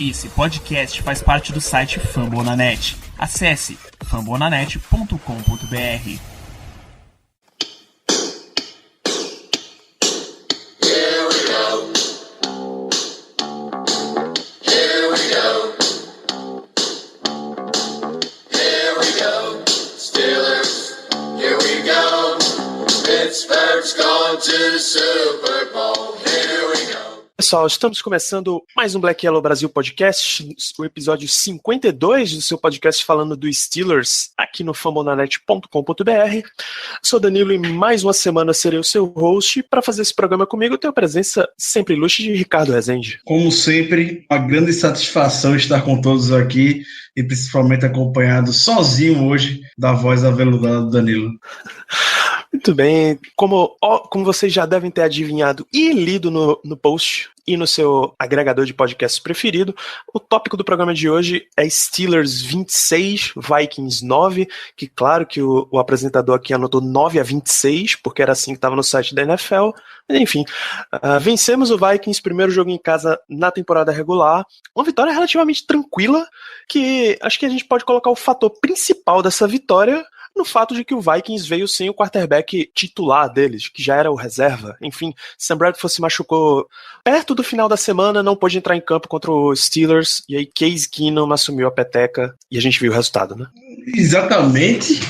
Esse podcast faz parte do site Fambonanet. Acesse fambonanet.com.br. Pessoal, estamos começando mais um Black Yellow Brasil Podcast, o episódio 52 do seu podcast falando do Steelers, aqui no fambonanet.com.br. Sou Danilo e mais uma semana serei o seu host. Para fazer esse programa comigo, tenho a presença sempre ilustre de Ricardo Rezende. Como sempre, uma grande satisfação estar com todos aqui e principalmente acompanhado sozinho hoje da voz aveludada do Danilo. Muito bem, como vocês já devem ter adivinhado e lido no post e no seu agregador de podcast preferido, o tópico do programa de hoje é Steelers 26, Vikings 9, que claro que o apresentador aqui anotou 9-26, porque era assim que estava no site da NFL, mas enfim, vencemos o Vikings, primeiro jogo em casa na temporada regular, uma vitória relativamente tranquila, que acho que a gente pode colocar o fator principal dessa vitória no fato de que o Vikings veio sem o quarterback titular deles, que já era o reserva. Enfim, Sam Bradford se machucou perto do final da semana, não pôde entrar em campo contra os Steelers, e aí Case Keenum assumiu a peteca, e a gente viu o resultado, né? Exatamente.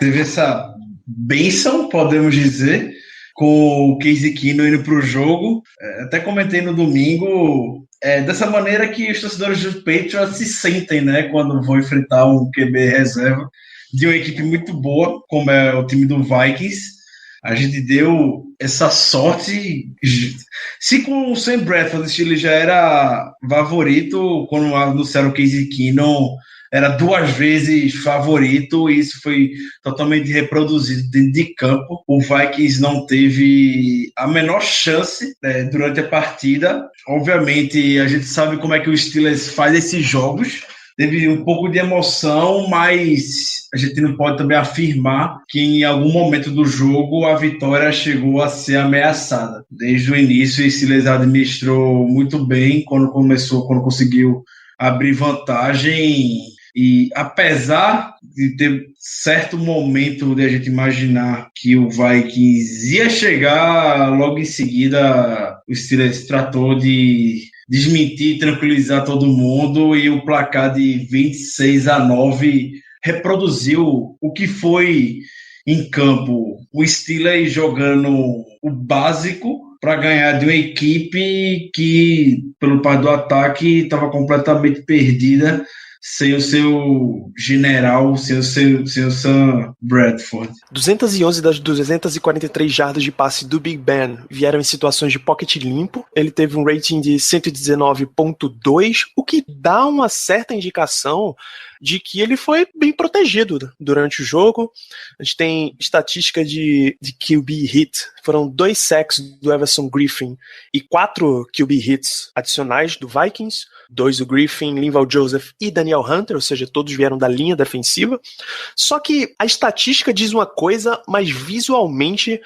Teve essa bênção, podemos dizer, com o Case Keenum indo para o jogo. Até comentei no domingo, dessa maneira que os torcedores do Patriots se sentem, né, quando vão enfrentar um QB reserva de uma equipe muito boa, como é o time do Vikings. A gente deu essa sorte. Se com o Sam Bradford ele já era favorito, quando anunciaram o Case Keenum, era 2 vezes favorito, e isso foi totalmente reproduzido dentro de campo. O Vikings não teve a menor chance, durante a partida. Obviamente, a gente sabe como é que o Steelers faz esses jogos. Teve um pouco de emoção, mas a gente não pode também afirmar que em algum momento do jogo a vitória chegou a ser ameaçada. Desde o início, o Steelers administrou muito bem quando conseguiu abrir vantagem. E apesar de ter certo momento de a gente imaginar que o Vikings ia chegar, logo em seguida o Steelers tratou de desmentir, tranquilizar todo mundo, e o placar de 26-9 reproduziu o que foi em campo. O Steelers jogando o básico para ganhar de uma equipe que, pelo parte do ataque, estava completamente perdida, sem o seu general, sem o Sam Bradford. 211 das 243 jardas de passe do Big Ben vieram em situações de pocket limpo. Ele teve um rating de 119.2, o que dá uma certa indicação de que ele foi bem protegido durante o jogo. A gente tem estatística de QB hit. Foram 2 sacks do Everson Griffin e 4 QB hits adicionais do Vikings. 2 do Griffin, Linval Joseph e Daniel Hunter, ou seja, todos vieram da linha defensiva. Só que a estatística diz uma coisa, mas visualmente,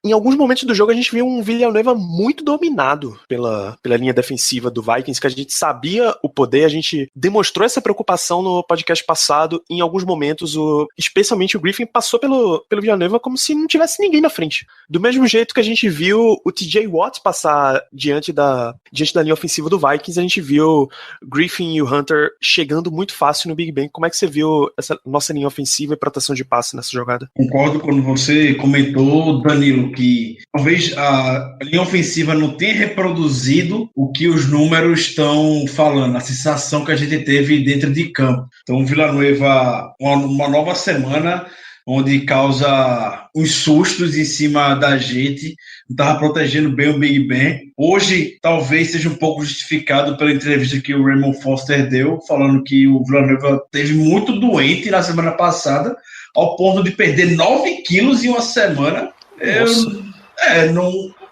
em alguns momentos do jogo, a gente viu um Villanueva muito dominado pela linha defensiva do Vikings, que a gente sabia o poder, a gente demonstrou essa preocupação no podcast passado. Em alguns momentos, especialmente o Griffin passou pelo Villanueva como se não tivesse ninguém na frente. Do mesmo jeito que a gente viu o TJ Watt passar diante da linha ofensiva do Vikings, a gente viu Griffin e o Hunter chegando muito fácil no Big Ben. Como é que você viu essa nossa linha ofensiva e proteção de passe nessa jogada? Concordo quando você comentou, Danilo, que talvez a linha ofensiva não tenha reproduzido o que os números estão falando, a sensação que a gente teve dentro de campo. Então, o Villanueva, uma nova semana onde causa uns sustos em cima da gente, estava protegendo bem o Big Ben. Hoje, talvez seja um pouco justificado pela entrevista que o Raymond Foster deu, falando que o Villanueva esteve muito doente na semana passada, ao ponto de perder 9 quilos em uma semana.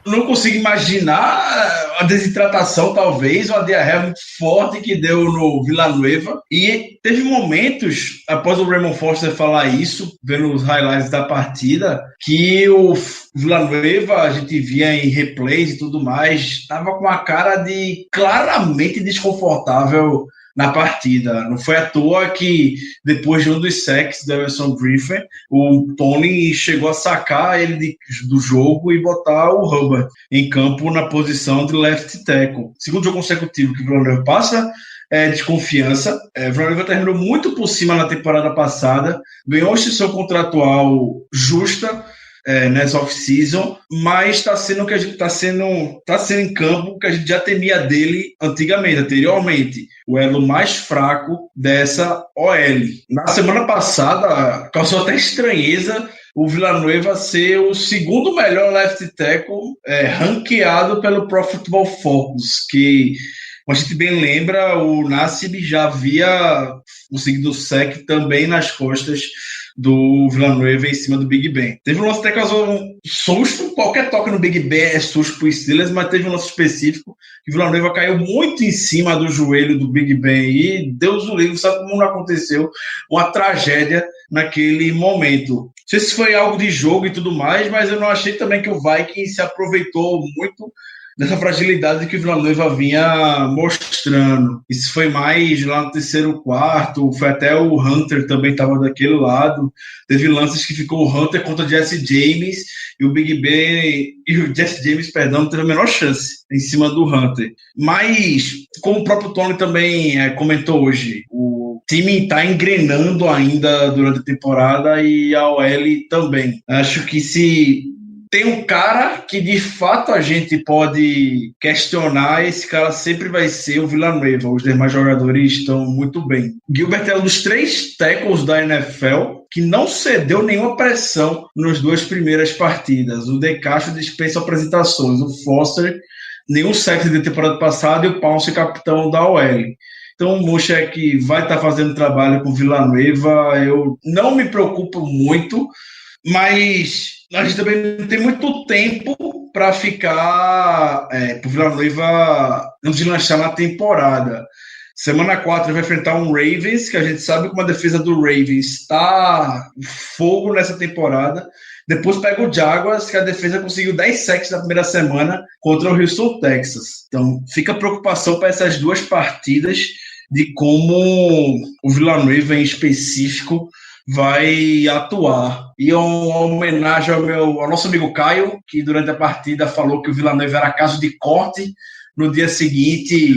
não consigo imaginar a desidratação, talvez, ou a diarreia muito forte que deu no Villanueva. E teve momentos, após o Raymond Foster falar isso, vendo os highlights da partida, que o Villanueva, a gente via em replays e tudo mais, estava com a cara de claramente desconfortável na partida. Não foi à toa que, depois de um dos sacks da Everson Griffin, o Tony chegou a sacar ele do jogo e botar o Hubbard em campo na posição de left tackle. Segundo jogo consecutivo que o Villanueva passa desconfiança. O Villanueva terminou muito por cima na temporada passada, ganhou uma extensão contratual justa nessa off-season, mas está sendo em campo que a gente já temia dele anteriormente, o elo mais fraco dessa OL. Na semana passada, causou até estranheza o Villanueva ser o segundo melhor left tackle ranqueado pelo Pro Football Focus, que, como a gente bem lembra, o Nassib já havia conseguido o sec também nas costas do Villanueva em cima do Big Ben. Teve um lance até que causou um susto, qualquer toque no Big Ben é susto pro Steelers, mas teve um lance específico que o Villanueva caiu muito em cima do joelho do Big Ben e Deus o livre, sabe como não aconteceu uma tragédia naquele momento. Não sei se foi algo de jogo e tudo mais, mas eu não achei também que o Vikings se aproveitou muito dessa fragilidade que o Villanueva vinha mostrando. Isso foi mais lá no terceiro quarto, foi até o Hunter também estava daquele lado. Teve lances que ficou o Hunter contra o Jesse James e o Big Ben e o Jesse James, não teve a menor chance em cima do Hunter. Mas, como o próprio Tony também comentou hoje, o time está engrenando ainda durante a temporada e a OL também. Acho que se tem um cara que de fato a gente pode questionar, esse cara sempre vai ser o Villanueva. Os demais jogadores estão muito bem. Gilbert é um dos 3 tackles da NFL que não cedeu nenhuma pressão nas 2 primeiras partidas. O De Castro dispensa apresentações. O Foster, nenhum sack de temporada passada, e o Pounce, capitão da OL. Então o Munchak vai estar fazendo trabalho com o Villanueva. Eu não me preocupo muito, mas a gente também não tem muito tempo para ficar para o Villanueva não deslanchar na temporada. Semana 4 vai enfrentar um Ravens, que a gente sabe como a defesa do Ravens está fogo nessa temporada. Depois pega o Jaguars, que a defesa conseguiu 10 sacks na primeira semana contra o Houston, Texas. Então fica a preocupação para essas 2 partidas de como o Villanueva em específico vai atuar. E uma homenagem ao nosso amigo Caio, que durante a partida falou que o Villanueva era caso de corte. No dia seguinte,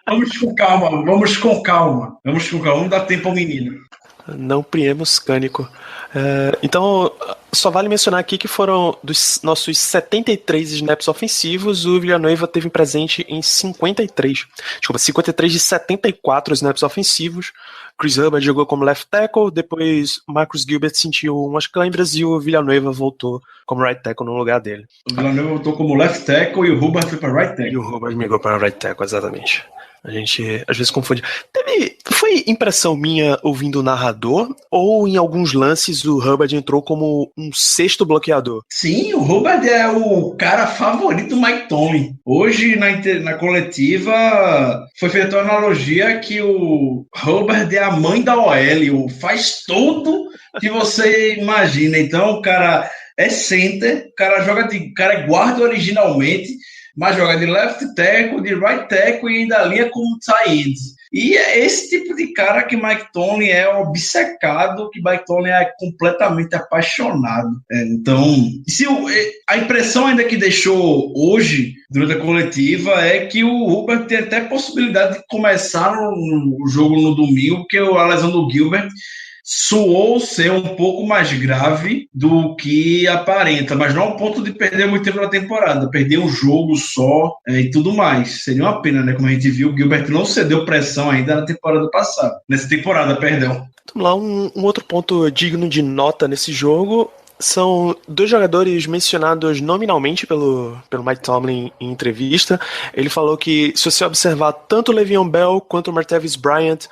vamos com calma, vamos dar tempo ao menino. Não priemos cânico. Então, só vale mencionar aqui que foram dos nossos 73 snaps ofensivos, o Villanueva teve presente em 53 de 74 snaps ofensivos. Chris Hubbard jogou como left tackle, depois Marcus Gilbert sentiu umas câimbras e o Villanueva voltou como right tackle no lugar dele. O Villanueva voltou como left tackle e o Hubbard foi para right tackle. E o Hubbard migrou para right tackle, exatamente. A gente às vezes confunde. Foi impressão minha ouvindo o narrador, ou em alguns lances o Hubbard entrou como um 6º bloqueador? Sim, o Hubbard é o cara favorito do Mike Tomlin. Hoje, na coletiva, foi feita uma analogia que o Hubbard é a mãe da OL, faz tudo que você imagina. Então, o cara é center, o cara é guarda originalmente, mas joga de left tackle, de right tackle e ainda linha como tight end. E é esse tipo de cara que Mike Tomlin é obcecado, que Mike Tomlin é completamente apaixonado. Então, a impressão ainda que deixou hoje, durante a coletiva, é que o Hubbard tem até possibilidade de começar no jogo no domingo, porque a lesão do Gilbert soou ser um pouco mais grave do que aparenta, mas não ao ponto de perder muito tempo na temporada, perder um jogo só e tudo mais. Seria uma pena, né? Como a gente viu, o Gilbert não cedeu pressão ainda na temporada passada. Nessa temporada, perdão. Vamos lá, um outro ponto digno de nota nesse jogo são 2 jogadores mencionados nominalmente pelo Mike Tomlin em entrevista. Ele falou que, se você observar tanto o Le'Veon Bell quanto o Martavis Bryant,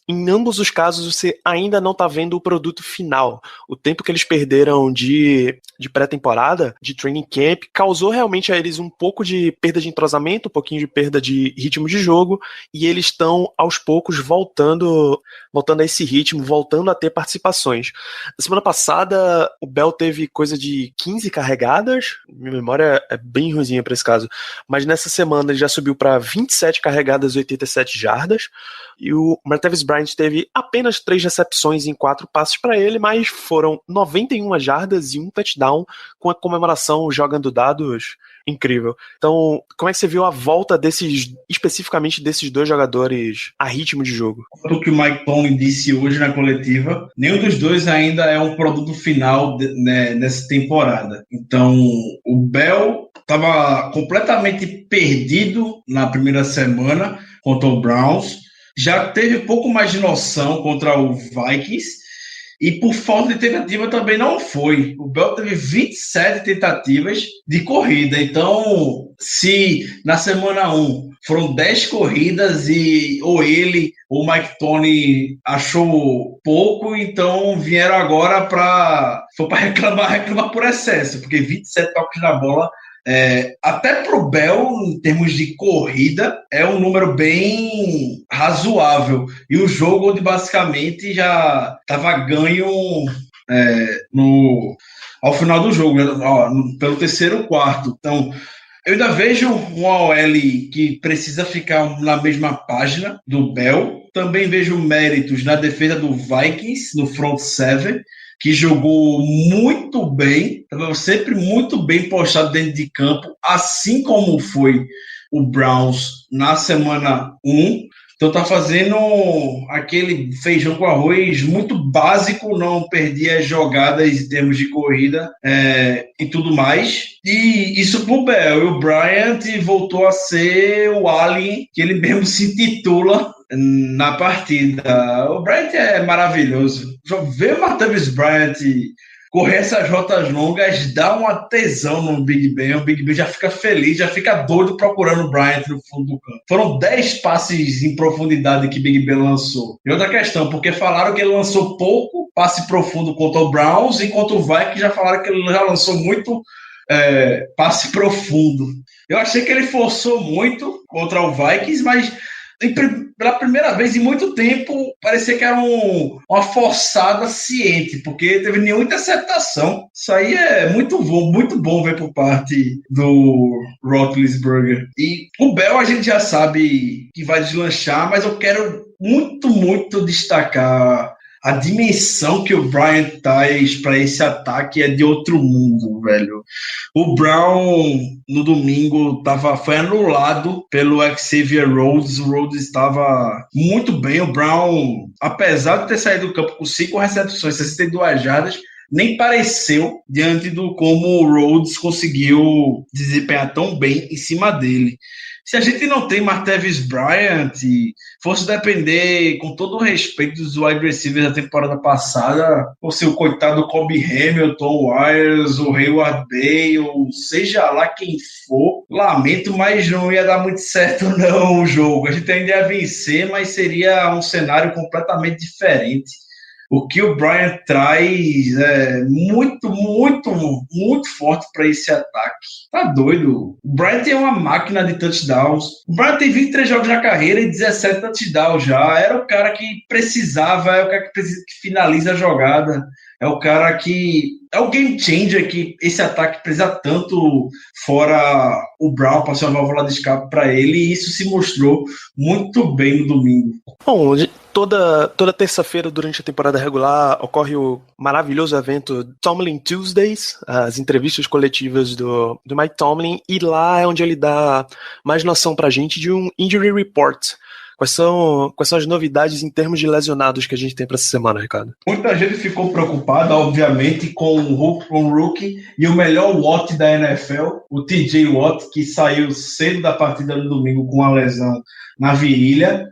em ambos os casos você ainda não tá vendo o produto final. O tempo que eles perderam de pré-temporada, de training camp, causou realmente a eles um pouco de perda de entrosamento, um pouquinho de perda de ritmo de jogo, e eles estão aos poucos voltando a esse ritmo, voltando a ter participações. Na semana passada, o Bell teve coisa de 15 carregadas, minha memória é bem ruimzinha para esse caso, mas nessa semana ele já subiu para 27 carregadas e 87 jardas, e o Martavis Bryant teve apenas 3 recepções em 4 passes para ele, mas foram 91 jardas e um touchdown, com a comemoração jogando dados incrível. Então, como é que você viu a volta especificamente desses dois jogadores a ritmo de jogo? O que o Mike Tomlin disse hoje na coletiva, nenhum dos dois ainda é um produto final nessa temporada. Então, o Bell estava completamente perdido na primeira semana contra o Browns, já teve um pouco mais de noção contra o Vikings, e por falta de tentativa também não foi. O Bell teve 27 tentativas de corrida. Então, se na semana 1 foram 10 corridas e ou ele ou o Mike Tomlin achou pouco, então vieram agora para reclamar por excesso, porque 27 toques na bola, até pro Bell, em termos de corrida, é um número bem razoável. E o jogo onde basicamente já estava ganho ao final do jogo, pelo terceiro quarto. Então, eu ainda vejo um OL que precisa ficar na mesma página do Bell. Também vejo méritos na defesa do Vikings, no front seven, que jogou muito bem, estava sempre muito bem postado dentro de campo, assim como foi o Browns na semana 1. Então tá fazendo aquele feijão com arroz muito básico, não perdia as jogadas em termos de corrida e tudo mais. E isso pro Bell. E o Bryant voltou a ser o alien que ele mesmo se intitula na partida. O Bryant é maravilhoso. Ver o Martavis Bryant correr essas rotas longas dá uma tesão no Big Ben. O Big Ben já fica feliz, já fica doido procurando o Bryant no fundo do campo. Foram 10 passes em profundidade que Big Ben lançou. E outra questão, porque falaram que ele lançou pouco passe profundo contra o Browns, e contra o Vikings já falaram que ele já lançou muito passe profundo. Eu achei que ele forçou muito contra o Vikings, mas pela primeira vez em muito tempo, parecia que era uma forçada ciente, porque teve nenhuma interceptação. Isso aí é muito bom ver por parte do Roethlisberger. E o Bell a gente já sabe que vai deslanchar, mas eu quero muito destacar a dimensão que o Bryant traz para esse ataque é de outro mundo, velho. O Brown, no domingo, foi anulado pelo Xavier Rhodes. O Rhodes estava muito bem. O Brown, apesar de ter saído do campo com 5 recepções, 62 jardas, nem pareceu diante do como o Rhodes conseguiu desempenhar tão bem em cima dele. Se a gente não tem Martavis Bryant, fosse depender, com todo o respeito dos wide receivers da temporada passada, ou se o coitado Kobe Hamilton, Wires, o Hayward Bay, ou seja lá quem for, lamento, mas não ia dar muito certo não o jogo. A gente ainda ia vencer, mas seria um cenário completamente diferente. O que o Bryant traz é muito forte para esse ataque. Tá doido. O Bryant é uma máquina de touchdowns. O Bryant tem 23 jogos na carreira e 17 touchdowns já. Era o cara que precisava, é o cara que finaliza a jogada. É o cara que... é o game changer que esse ataque precisa tanto, fora o Brown para ser uma válvula de escape para ele, e isso se mostrou muito bem no domingo. Bom, toda terça-feira durante a temporada regular ocorre o maravilhoso evento Tomlin Tuesdays, as entrevistas coletivas do Mike Tomlin, e lá é onde ele dá mais noção pra gente de um injury report. Quais são as novidades em termos de lesionados que a gente tem para essa semana, Ricardo? Muita gente ficou preocupada, obviamente, com o rookie e o melhor Watt da NFL, o TJ Watt, que saiu cedo da partida no domingo com uma lesão na virilha.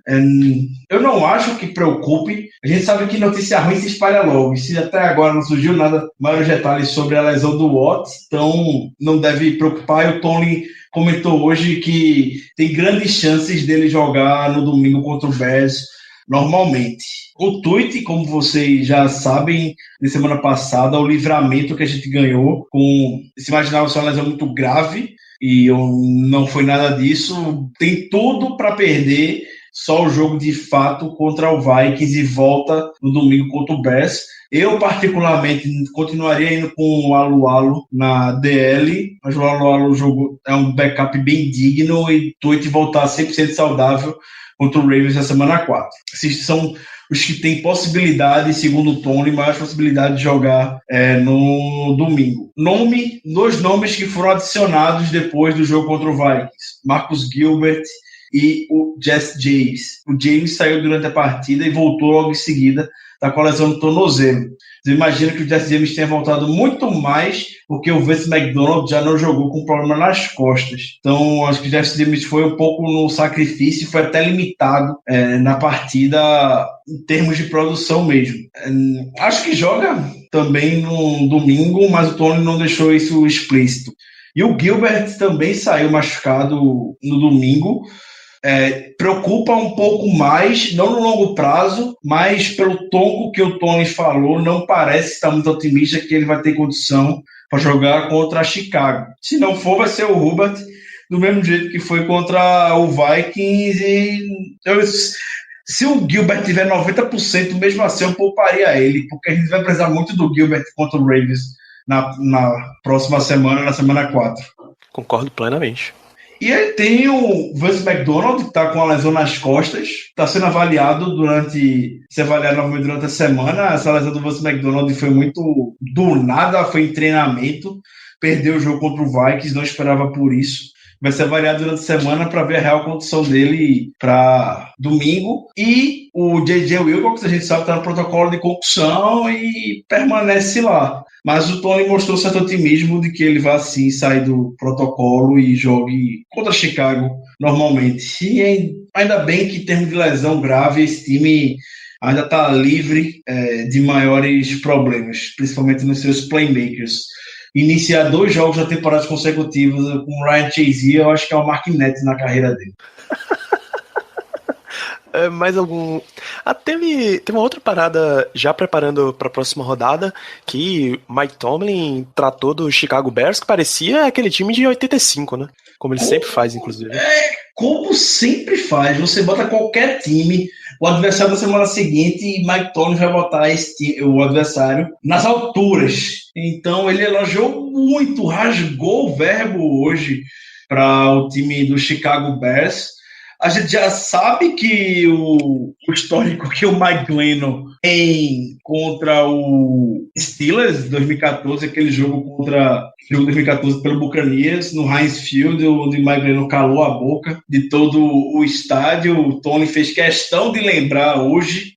Eu não acho que preocupe. A gente sabe que notícia ruim se espalha logo. E se até agora não surgiu nada, maiores detalhes sobre a lesão do Watt, então não deve preocupar. E o Tony comentou hoje que tem grandes chances dele jogar no domingo contra o Bears normalmente. O tweet, como vocês já sabem, na semana passada, o livramento que a gente ganhou, se imaginava ser uma lesão muito grave, e não foi nada disso, tem tudo para perder, só o jogo de fato contra o Vikings e volta no domingo contra o Bears. Eu, particularmente, continuaria indo com o Alualo na DL, mas o Alualo é um backup bem digno e Tuit voltar 100% saudável contra o Ravens na semana 4. Esses são os que têm possibilidade, segundo o Tony, mais possibilidade de jogar no domingo. Dois nomes que foram adicionados depois do jogo contra o Vikings. Marcus Gilbert e o Jess James. O James saiu durante a partida e voltou logo em seguida, está com a lesão no tornozelo. Você imagina que o Jesse James tenha voltado muito mais porque o Vince McDonald já não jogou com problema nas costas. Então, acho que o Jesse James foi um pouco no sacrifício e foi até limitado na partida em termos de produção mesmo. Acho que joga também no domingo, mas o Tony não deixou isso explícito. E o Gilbert também saiu machucado no domingo. Preocupa um pouco mais, não no longo prazo, mas pelo tom que o Tony falou, não parece estar muito otimista que ele vai ter condição para jogar contra a Chicago. Se não for, vai ser o Hubert, do mesmo jeito que foi contra o Vikings. Se o Gilbert tiver 90%, mesmo assim eu pouparia ele, porque a gente vai precisar muito do Gilbert contra o Ravens na próxima semana, na semana 4. Concordo plenamente. E aí tem o Vince McDonald, que está com a lesão nas costas, está sendo avaliado novamente durante a semana. Essa lesão do Vince McDonald foi muito do nada, foi em treinamento, perdeu o jogo contra o Vikings, não esperava por isso. Vai ser avaliado durante a semana para ver a real condição dele para domingo. E o J.J. Wilcox, a gente sabe, está no protocolo de concussão e permanece lá. Mas o Tony mostrou certo otimismo de que ele vai sim sair do protocolo e jogue contra Chicago normalmente. E ainda bem que em termos de lesão grave, esse time ainda está livre de maiores problemas, principalmente nos seus playmakers. Iniciar 2 jogos da temporada consecutiva com o Ryan Chazier, eu acho que é o Mark Nett na carreira dele. Mais algum... teve uma outra parada já preparando para a próxima rodada que Mike Tomlin tratou do Chicago Bears, que parecia aquele time de 85, né? Como ele sempre faz, inclusive. Como sempre faz. Você bota qualquer time, o adversário na semana seguinte, e Mike Tomlin vai botar o adversário nas alturas. Então ele elogiou muito, rasgou o verbo hoje para o time do Chicago Bears. A gente já sabe que o histórico que o Mike Glennon tem contra o Steelers 2014, aquele jogo 2014 pelo Buccaneers, no Heinz Field, onde o Mike Glennon calou a boca de todo o estádio. O Tony fez questão de lembrar hoje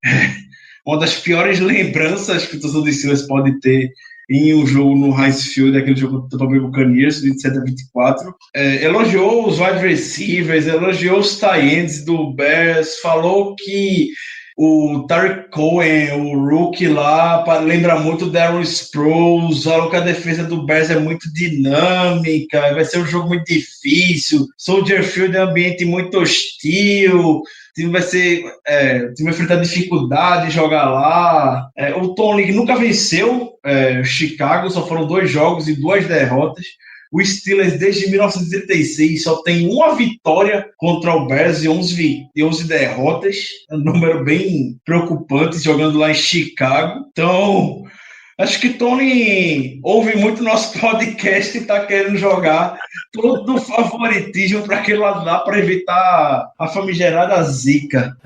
uma das piores lembranças que o torcedor do Steelers pode ter em um jogo no Heinz Field, aquele jogo do Tampa Bay Buccaneers, 27-24. Elogiou os wide receivers, elogiou os tight ends do Bears, falou que o Tariq Cohen, o rookie lá, lembra muito o Darryl Sproles, falou que a defesa do Bears é muito dinâmica, vai ser um jogo muito difícil, Soldier Field é um ambiente muito hostil, o time vai enfrentar dificuldade de jogar lá. O Tony nunca venceu Chicago, só foram 2 jogos e 2 derrotas. O Steelers, desde 1936, só tem uma vitória contra o Bears e 11 derrotas. É um número bem preocupante jogando lá em Chicago. Então, acho que Tony ouve muito nosso podcast e está querendo jogar todo o favoritismo para aquele lado lá para evitar a famigerada zica.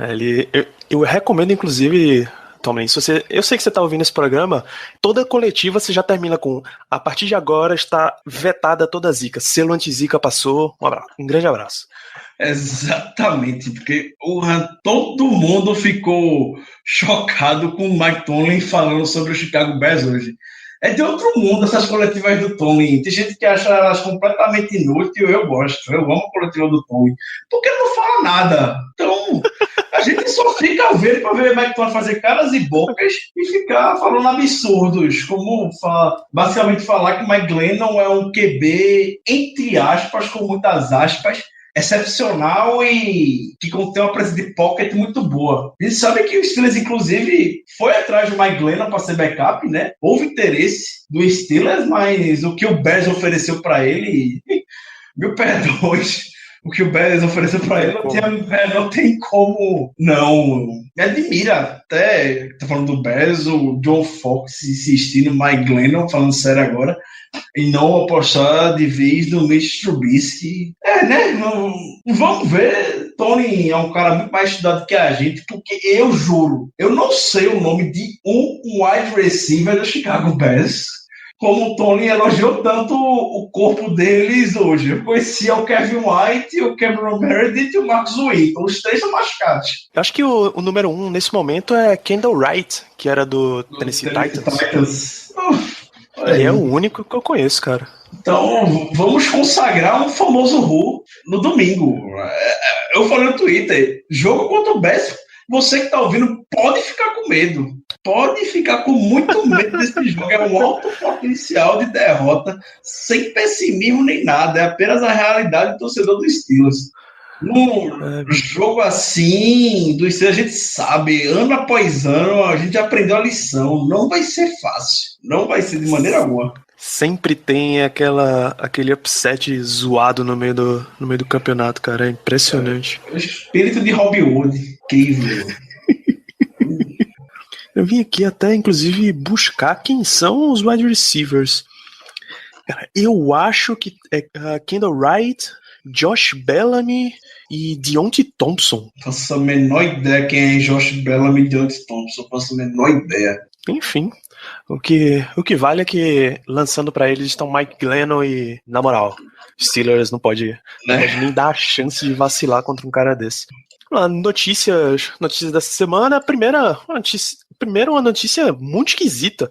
Eu recomendo, inclusive, Tomlin, eu sei que você está ouvindo esse programa, toda coletiva você já termina com: a partir de agora está vetada toda a zica, selo anti-zica passou, um grande abraço. Exatamente, porque todo mundo ficou chocado com o Mike Tomlin falando sobre o Chicago Bears hoje. É de outro mundo essas coletivas do Tomlin. Tem gente que acha elas completamente inúteis, eu gosto, eu amo a coletiva do Tomlin, porque ele não fala nada. Então, a gente só fica vendo para ver o Mike Tomlin fazer caras e bocas e ficar falando absurdos, como basicamente falar que o Mike Glennon é um QB, entre aspas, com muitas aspas, excepcional e que contém uma presença de pocket muito boa. A gente sabe que o Steelers, inclusive, foi atrás do Mike Glennon para ser backup, né? Houve interesse do Steelers, mas o que o Bears ofereceu para ele, mil perdões, o que o Bears ofereceu para ele não tem como não. Me admira, até, tá falando do Bears, o John Fox insistindo no Mike Glennon, falando sério agora, e não apostar de vez no Mitch Trubisky. Né? Não, vamos ver. Tony é um cara muito mais estudado que a gente, porque eu juro, eu não sei o nome de um wide receiver do Chicago Bears, como o Tony elogiou tanto o corpo deles hoje. Eu conhecia o Kevin White, o Cameron Meredith e o Marcus Winkle. Os três são mascates. Eu acho que o número 1 nesse momento é Kendall Wright, que era do Tennessee Titans. Ele é o único que eu conheço, cara. Então, vamos consagrar um famoso Who no domingo. Eu falei no Twitter, jogo contra o Bears, você que tá ouvindo pode ficar com medo. Pode ficar com muito medo desse jogo. É um alto potencial de derrota, sem pessimismo nem nada. É apenas a realidade do torcedor do Steelers. Num jogo assim, do Steelers, a gente sabe, ano após ano, a gente aprendeu a lição. Não vai ser fácil. Não vai ser de maneira alguma. Sempre tem aquele upset zoado no meio do campeonato, cara. É impressionante. O espírito de Robin Hood. Incrível. Eu vim aqui até, inclusive, buscar quem são os wide receivers. Cara, eu acho que é Kendall Wright, Josh Bellamy e Deontay Thompson. Faço a menor ideia quem é Josh Bellamy e Deontay Thompson. Faço a menor ideia. Enfim, o que vale é que lançando pra eles estão Mike Glennon e, na moral, Steelers não pode nem dar a chance de vacilar contra um cara desse. Notícias dessa semana. Primeiro, uma notícia muito esquisita.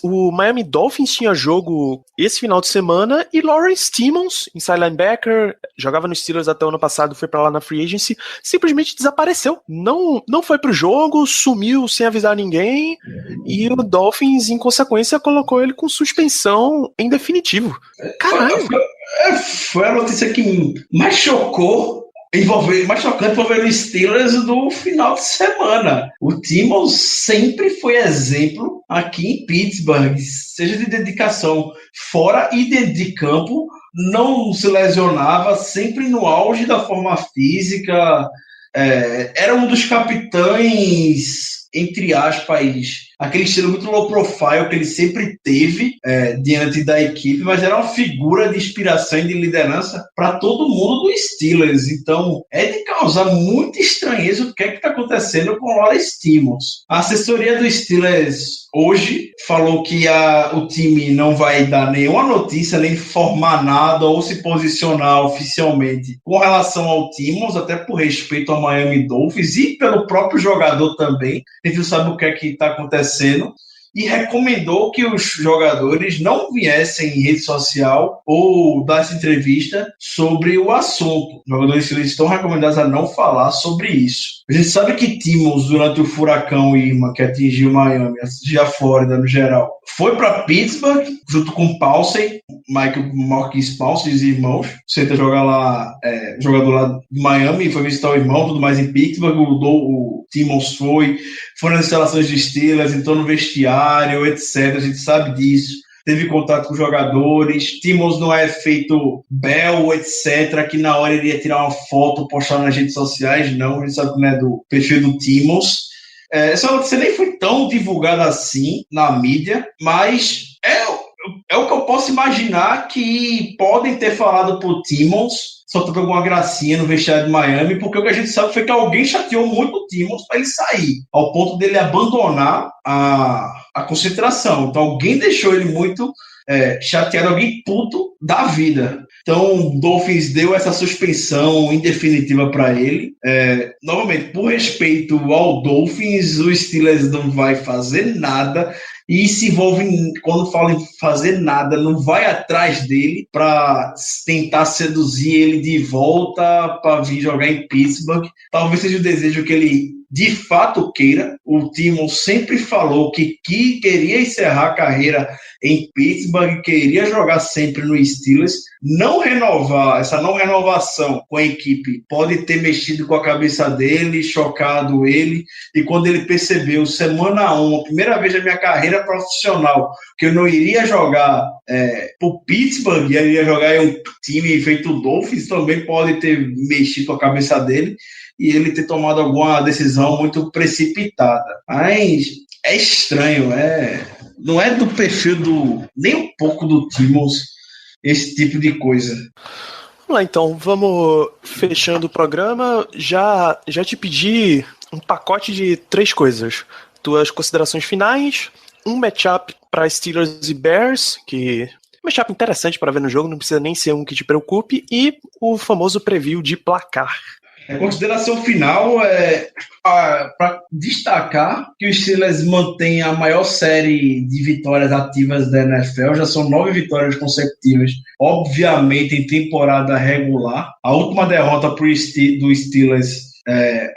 O Miami Dolphins tinha jogo esse final de semana e Lawrence Timmons, inside linebacker, jogava no Steelers até o ano passado, foi pra lá na free agency, simplesmente desapareceu. Não foi pro jogo, sumiu sem avisar ninguém e o Dolphins, em consequência, colocou ele com suspensão em definitivo. Caralho! Foi a notícia que mais chocou. Mais chocante envolvendo os Steelers do final de semana. O Timmons sempre foi exemplo aqui em Pittsburgh, seja de dedicação fora e dentro de campo, não se lesionava, sempre no auge da forma física, era um dos capitães, entre aspas, aquele estilo muito low profile que ele sempre teve diante da equipe, mas era uma figura de inspiração e de liderança para todo mundo do Steelers. Então, é de causar muita estranheza o que está acontecendo com o Lawrence Timmons. A assessoria do Steelers hoje falou que o time não vai dar nenhuma notícia, nem informar nada ou se posicionar oficialmente com relação ao Timmons, até por respeito ao Miami Dolphins e pelo próprio jogador também. A gente não sabe o que é que está acontecendo. E recomendou que os jogadores não viessem em rede social ou dessem entrevista sobre o assunto. Os jogadores estão recomendados a não falar sobre isso. A gente sabe que Timmons, durante o furacão Irma, que atingiu Miami, atingiu a Flórida no geral, foi para Pittsburgh, junto com Paulsen, Marquise Paulsen e os irmãos. Senta jogar lá, jogador lá de Miami, foi visitar o irmão, tudo mais em Pittsburgh. O Timmons foi nas instalações de Steelers, entrou no vestiário, etc. A gente sabe disso. Teve contato com os jogadores. Timmons não é feito Bell, etc., que na hora ele ia tirar uma foto, postar nas redes sociais. Não, a gente sabe que não é do perfil do Timmons. Essa notícia nem foi tão divulgada assim na mídia, mas é o que eu posso imaginar que podem ter falado pro Timmons, soltando alguma gracinha no vestiário de Miami, porque o que a gente sabe foi que alguém chateou muito o Timmons para ele sair, ao ponto dele abandonar a concentração. Então alguém deixou ele muito chateado, alguém puto da vida. Então o Dolphins deu essa suspensão indefinitiva para ele. Novamente, por respeito ao Dolphins, o Steelers não vai fazer nada. E se envolve, quando fala em fazer nada, não vai atrás dele para tentar seduzir ele de volta para vir jogar em Pittsburgh. Talvez seja o desejo que ele de fato queira. O Timmons sempre falou que queria encerrar a carreira em Pittsburgh, queria jogar sempre no Steelers, essa não renovação com a equipe pode ter mexido com a cabeça dele, chocado ele, e quando ele percebeu, semana 1, a primeira vez na minha carreira profissional, que eu não iria jogar pro Pittsburgh, eu iria jogar em um time feito o Dolphins, também pode ter mexido com a cabeça dele, e ele ter tomado alguma decisão muito precipitada. Mas é estranho, não é do perfil nem um pouco do Timmons esse tipo de coisa. Vamos lá, então, vamos fechando o programa. Já te pedi um pacote de 3 coisas. Tuas considerações finais, um matchup para Steelers e Bears, que um matchup interessante para ver no jogo, não precisa nem ser um que te preocupe, e o famoso preview de placar. A consideração final é para destacar que o Steelers mantém a maior série de vitórias ativas da NFL, já são 9 vitórias consecutivas, obviamente em temporada regular. A última derrota do Steelers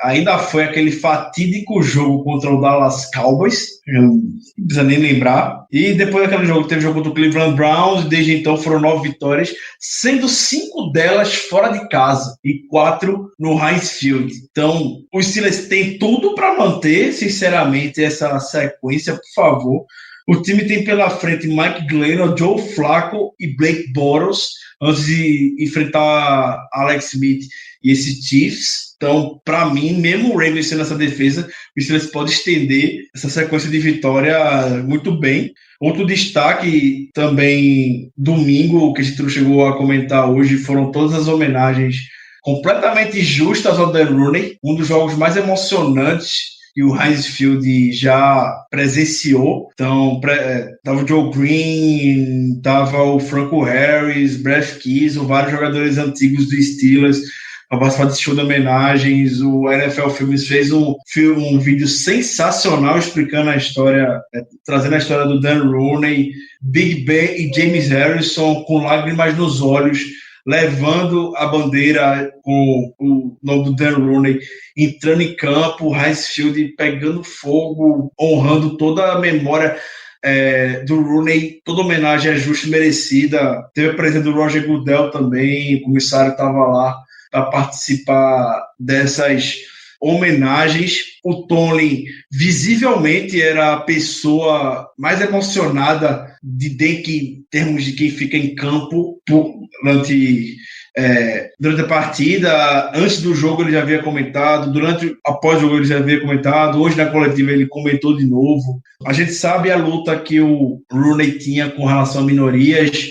ainda foi aquele fatídico jogo contra o Dallas Cowboys, não precisa nem lembrar, e depois daquele jogo teve jogo contra o Cleveland Browns, e desde então foram 9 vitórias, sendo 5 delas fora de casa e 4 no Heinz Field. Então os Steelers têm tudo para manter, sinceramente, essa sequência, por favor. O time tem pela frente Mike Glennon, Joe Flacco e Blake Bortles, antes de enfrentar Alex Smith e esse Chiefs. Então, para mim, mesmo o Ravens sendo essa defesa, o Steelers pode estender essa sequência de vitória muito bem. Outro destaque também, domingo, que a gente não chegou a comentar hoje, foram todas as homenagens completamente justas ao Dan Rooney, um dos jogos mais emocionantes que o Heinz Field já presenciou. Então, tava o Joe Green, tava o Franco Harris, Brett Keys, vários jogadores antigos do Steelers para participar desse show de homenagens. O NFL Filmes fez um vídeo sensacional explicando a história, trazendo a história do Dan Rooney, Big Ben e James Harrison com lágrimas nos olhos, levando a bandeira com o nome do Dan Rooney, entrando em campo, o Heinz Field pegando fogo, honrando toda a memória do Rooney. Toda homenagem é justa e merecida. Teve a presença do Roger Goodell também, o comissário estava lá para participar dessas homenagens. O Tomlin visivelmente era a pessoa mais emocionada em termos de quem fica em campo durante a partida. Antes do jogo ele já havia comentado, após o jogo ele já havia comentado, hoje na coletiva ele comentou de novo. A gente sabe a luta que o Rooney tinha com relação a minorias,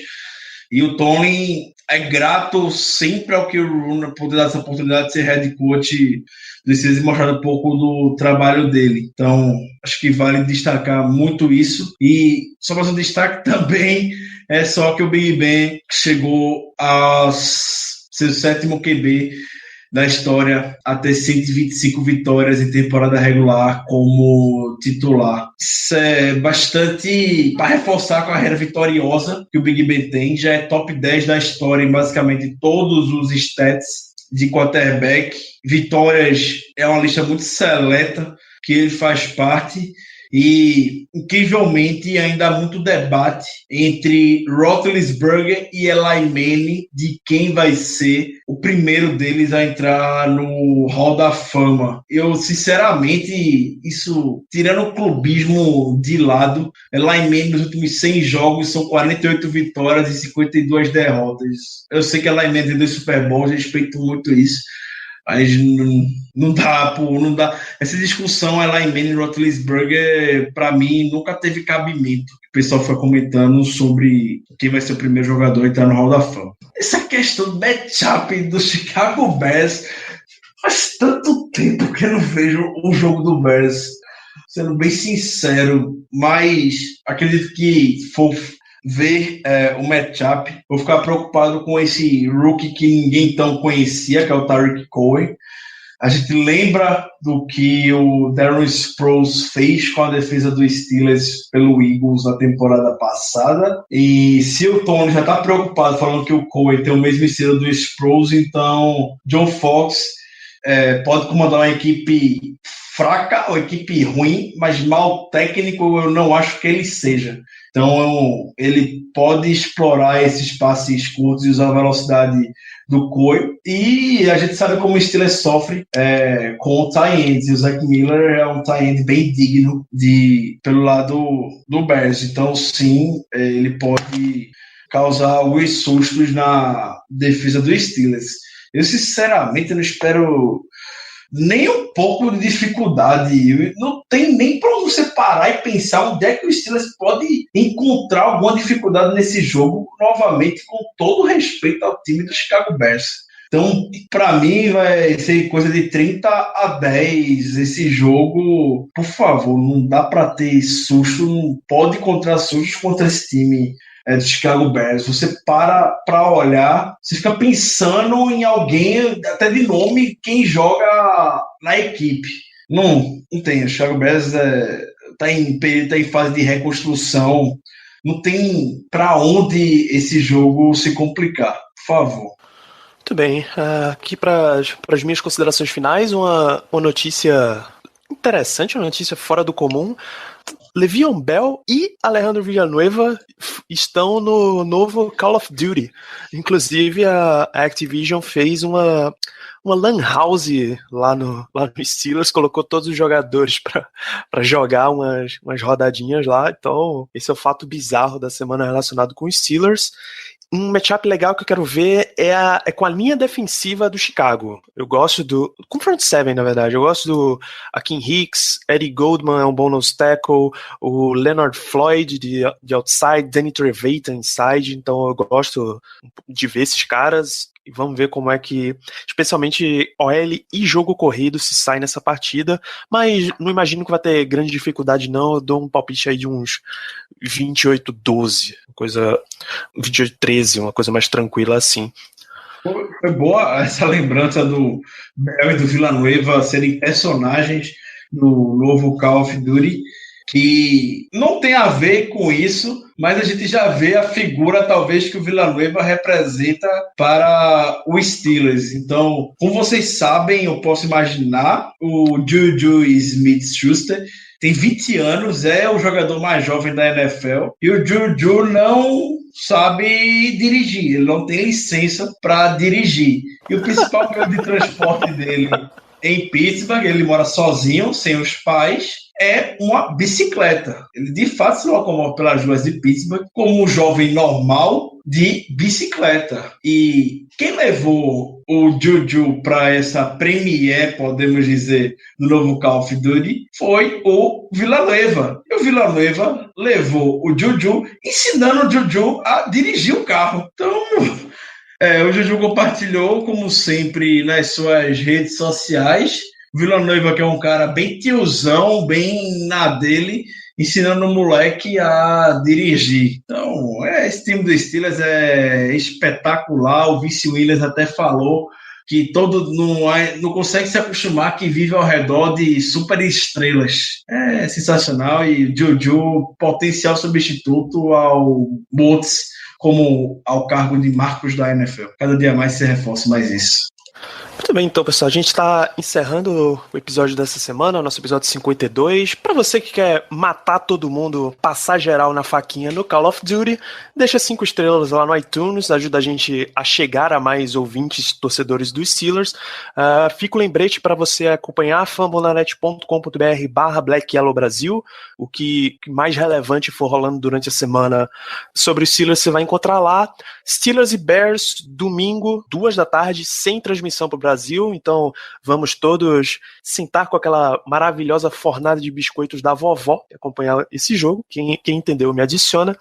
e o Tomlin é grato sempre ao que o Rooney poder dar essa oportunidade de ser head coach, precisa mostrar um pouco do trabalho dele. Então, acho que vale destacar muito isso. E só mais um destaque também é só que o Big Ben chegou ao seu 7º QB da história a ter 125 vitórias em temporada regular como titular. Isso é bastante para reforçar a carreira vitoriosa que o Big Ben tem. Já é top 10 da história em basicamente todos os stats de quarterback. Vitórias é uma lista muito seleta que ele faz parte, e incrivelmente ainda há muito debate entre Roethlisberger e Eli Manning de quem vai ser o primeiro deles a entrar no Hall da Fama. Eu, sinceramente, isso, tirando o clubismo de lado, Eli Manning nos últimos 100 jogos são 48 vitórias e 52 derrotas. Eu sei que Eli Manning tem 2 Super Bowls, respeito muito isso, mas não dá. Essa discussão Eli Manning e Roethlisberger, para mim, nunca teve cabimento. O pessoal foi comentando sobre quem vai ser o primeiro jogador a entrar no Hall da Fama. Essa questão do matchup do Chicago Bears, faz tanto tempo que eu não vejo o jogo do Bears, sendo bem sincero, mas acredito que for ver o matchup, vou ficar preocupado com esse rookie que ninguém tão conhecia, que é o Tariq Cohen. A gente lembra do que o Darren Sproles fez com a defesa dos Steelers pelo Eagles na temporada passada, e se o Tony já está preocupado falando que o Cohen tem o mesmo estilo do Sproles, então John Fox pode comandar uma equipe fraca ou equipe ruim, mas mal técnico eu não acho que ele seja. Então ele pode explorar esses passes curtos e usar a velocidade do coio, e a gente sabe como o Steelers sofre com o tie ends, e o Zach Miller é um tie end bem digno pelo lado do Bears. Então sim, ele pode causar alguns sustos na defesa do Steelers. Eu sinceramente não espero nem um pouco de dificuldade. Não tem nem para você parar e pensar onde é que o Steelers pode encontrar alguma dificuldade nesse jogo, novamente, com todo respeito ao time do Chicago Bears. Então, para mim, vai ser coisa de 30-10 esse jogo. Por favor, não dá para ter susto, não pode encontrar sustos contra esse time do Chicago Bears. Você para olhar, você fica pensando em alguém, até de nome, quem joga na equipe. Não tem. O Chicago Bears tá em fase de reconstrução. Não tem para onde esse jogo se complicar. Por favor. Muito bem. Aqui para as minhas considerações finais, uma notícia interessante, uma notícia fora do comum. Le'Veon Bell e Alejandro Villanueva estão no novo Call of Duty. Inclusive, a Activision fez uma lan house lá no Steelers, colocou todos os jogadores para jogar umas rodadinhas lá. Então, esse é o fato bizarro da semana relacionado com os Steelers. Um matchup legal que eu quero ver é com a linha defensiva do Chicago. Eu gosto com front seven, na verdade. Eu gosto do Akiem Hicks, Eddie Goldman é um bom nose tackle, o Leonard Floyd de outside, Danny Trevathan inside. Então eu gosto de ver esses caras. E vamos ver como é que, especialmente OL e jogo corrido, se sai nessa partida. Mas não imagino que vai ter grande dificuldade, não. Eu dou um palpite aí de uns 28-12, 28-13, uma coisa mais tranquila assim. Foi boa essa lembrança do Bell e do Villanueva serem personagens no novo Call of Duty, que não tem a ver com isso, mas a gente já vê a figura, talvez, que o Villanueva representa para o Steelers. Então, como vocês sabem, eu posso imaginar, o Juju Smith-Schuster tem 20 anos, é o jogador mais jovem da NFL, e o Juju não sabe dirigir, ele não tem licença para dirigir. E o principal meio de transporte dele em Pittsburgh, ele mora sozinho, sem os pais, é uma bicicleta. Ele de fato se locomove pelas ruas de Pittsburgh como um jovem normal de bicicleta. E quem levou o Juju para essa premiere, podemos dizer, do novo Call of Duty, foi o Villanueva. E o Villanueva levou o Juju, ensinando o Juju a dirigir o carro. Então, o Juju compartilhou, como sempre, nas suas redes sociais. Villanueva, que é um cara bem tiozão, bem na dele, ensinando o moleque a dirigir. Então, esse time do Steelers é espetacular. O Vince Williams até falou que não consegue se acostumar que vive ao redor de super estrelas. É sensacional. E Juju, potencial substituto ao Motes, como ao cargo de Marcos da NFL. Cada dia mais se reforça mais isso. Muito bem, então, pessoal, a gente está encerrando o episódio dessa semana, o nosso episódio 52. Para você que quer matar todo mundo, passar geral na faquinha no Call of Duty, deixa 5 estrelas lá no iTunes, ajuda a gente a chegar a mais ouvintes torcedores dos Steelers. Fica o lembrete para você acompanhar fambonanet.com.br/Black Yellow Brasil. O que mais relevante for rolando durante a semana sobre os Steelers você vai encontrar lá. Steelers e Bears, domingo, 2 da tarde, sem transmissão para o Brasil, então vamos todos sentar com aquela maravilhosa fornada de biscoitos da vovó e acompanhar esse jogo. Quem entendeu me adiciona.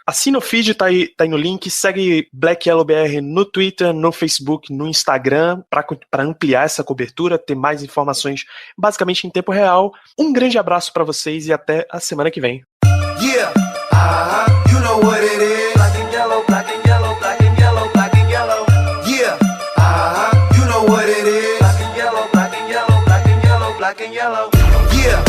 Assina o feed, tá aí no link, segue Black Yellow BR no Twitter, no Facebook, no Instagram, para ampliar essa cobertura, ter mais informações basicamente em tempo real. Um grande abraço para vocês e até a semana que vem. Yeah, you know what it is. Black and yellow, black and yellow, black and yellow, black and yellow. Yeah, you know what it is. Black and yellow, black and yellow, black and yellow, black and yellow. Yeah.